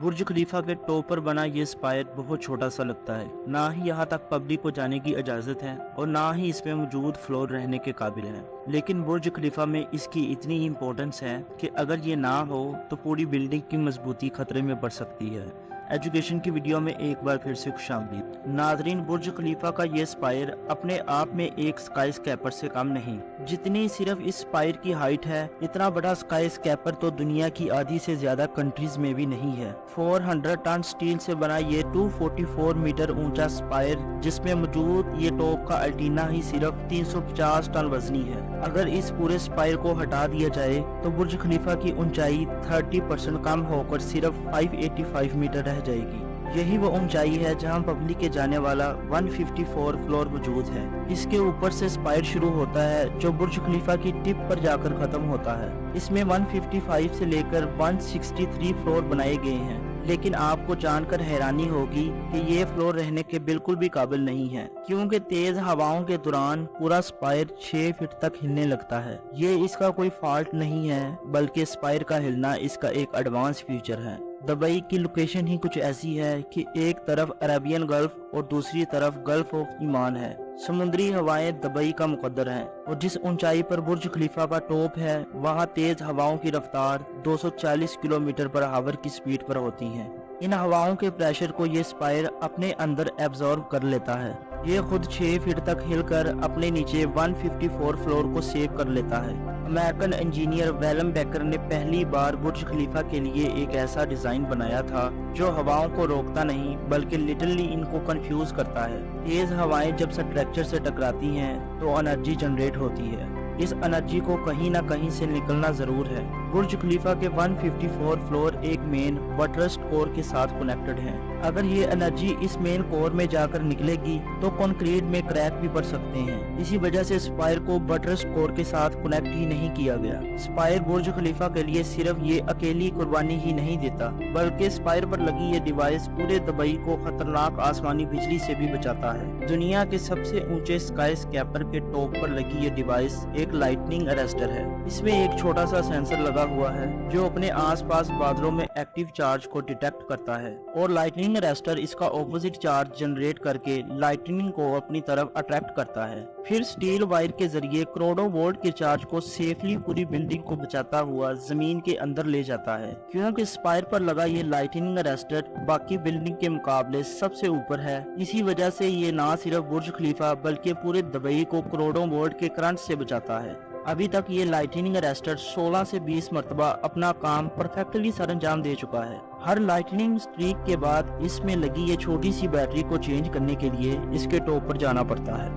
برج خلیفہ کے ٹاپ پر بنا یہ اسپائر بہت چھوٹا سا لگتا ہے، نہ ہی یہاں تک پبلک کو جانے کی اجازت ہے اور نہ ہی اس میں موجود فلور رہنے کے قابل ہے۔ لیکن برج خلیفہ میں اس کی اتنی امپورٹنس ہے کہ اگر یہ نہ ہو تو پوری بلڈنگ کی مضبوطی خطرے میں پڑ سکتی ہے۔ ایجوکیشن کی ویڈیو میں ایک بار پھر سے خوش آمدید۔ ناظرین، برج خلیفہ کا یہ اسپائر اپنے آپ میں ایک اسکائی اسکیپر سے کم نہیں۔ جتنی صرف اس اسپائر کی ہائٹ ہے، اتنا بڑا اسکائی اسکیپر تو دنیا کی آدھی سے زیادہ کنٹریز میں بھی نہیں ہے۔ 400 ٹن سٹیل سے بنا یہ 244 میٹر اونچا اسپائر، جس میں موجود یہ ٹاپ کا الٹینا ہی صرف 350 ٹن وزنی ہے۔ اگر اس پورے اسپائر کو ہٹا دیا جائے تو برج خلیفہ کی اونچائی 30% کم ہو کر صرف 585 میٹر رہ جائے گی۔ یہی وہ اونچائی ہے جہاں پبلک کے جانے والا 154 فلور موجود ہے۔ اس کے اوپر سے اسپائر شروع ہوتا ہے جو برج خلیفہ کی ٹپ پر جا کر ختم ہوتا ہے۔ اس میں 155 سے لے کر 163 فلور بنائے گئے ہیں، لیکن آپ کو جان کر حیرانی ہوگی کہ یہ فلور رہنے کے بالکل بھی قابل نہیں ہے، کیونکہ تیز ہواؤں کے دوران پورا اسپائر 6 فٹ تک ہلنے لگتا ہے۔ یہ اس کا کوئی فالٹ نہیں ہے، بلکہ اسپائر کا ہلنا اس کا ایک ایڈوانس فیچر ہے۔ دبئی کی لوکیشن ہی کچھ ایسی ہے کہ ایک طرف عربین گلف اور دوسری طرف گلف آف عمان ہے۔ سمندری ہوائیں دبئی کا مقدر ہیں، اور جس اونچائی پر برج خلیفہ کا ٹاپ ہے وہاں تیز ہواؤں کی رفتار 240 کلومیٹر پر آور کی سپیڈ پر ہوتی ہے۔ ان ہواؤں کے پریشر کو یہ اسپائر اپنے اندر ایبزارب کر لیتا ہے۔ یہ خود 6 فٹ تک ہل کر اپنے نیچے 154 فلور کو سیو کر لیتا ہے۔ امریکن انجینئر ویلم بیکر نے پہلی بار برج خلیفہ کے لیے ایک ایسا ڈیزائن بنایا تھا جو ہواؤں کو روکتا نہیں بلکہ لٹرلی ان کو کنفیوز کرتا ہے۔ تیز ہوائیں جب سٹرکچر سے ٹکراتی ہیں تو انرجی جنریٹ ہوتی ہے۔ اس انرجی کو کہیں نہ کہیں سے نکلنا ضرور ہے۔ برج خلیفہ کے 154 فلور ایک مین بٹرسٹ کور کے ساتھ کنیکٹڈ ہیں۔ اگر یہ انرجی اس مین کور میں جا کر نکلے گی تو کنکریٹ میں کریک بھی پڑ سکتے ہیں۔ اسی وجہ سے اسپائر کو بٹرسٹ کور کے ساتھ کنیکٹ ہی نہیں کیا گیا۔ اسپائر برج خلیفہ کے لیے صرف یہ اکیلی قربانی ہی نہیں دیتا، بلکہ اسپائر پر لگی یہ ڈیوائس پورے دبئی کو خطرناک آسمانی بجلی سے بھی بچاتا ہے۔ دنیا کے سب سے اونچے اسکائی اسکیپر کے ٹاپ پر لگی یہ ڈیوائس ایک لائٹننگ اریسٹر ہے۔ اس میں ایک چھوٹا سا سینسر لگا ہوا ہے جو اپنے آس پاس بادلوں میں ایکٹیو چارج کو ڈیٹیکٹ کرتا ہے، اور لائٹننگ اریسٹر اس کا اپوزٹ چارج جنریٹ کر کے لائٹننگ کو اپنی طرف اٹریکٹ کرتا ہے۔ پھر سٹیل وائر کے ذریعے کروڑوں وولٹ کے چارج کو سیفلی پوری بلڈنگ کو بچاتا ہوا زمین کے اندر لے جاتا ہے۔ کیونکہ اسپائر پر لگا یہ لائٹننگ اریسٹر باقی بلڈنگ کے مقابلے سب سے اوپر ہے، اسی وجہ سے یہ نہ صرف برج خلیفہ بلکہ پورے دبئی کو کروڑوں وولٹ کے کرنٹ سے بچاتا ہے۔ ابھی تک یہ لائٹننگ اریسٹر 16 سے 20 مرتبہ اپنا کام پرفیکٹلی سر انجام دے چکا ہے۔ ہر لائٹننگ سٹریک کے بعد اس میں لگی یہ چھوٹی سی بیٹری کو چینج کرنے کے لیے اس کے ٹاپ پر جانا پڑتا ہے۔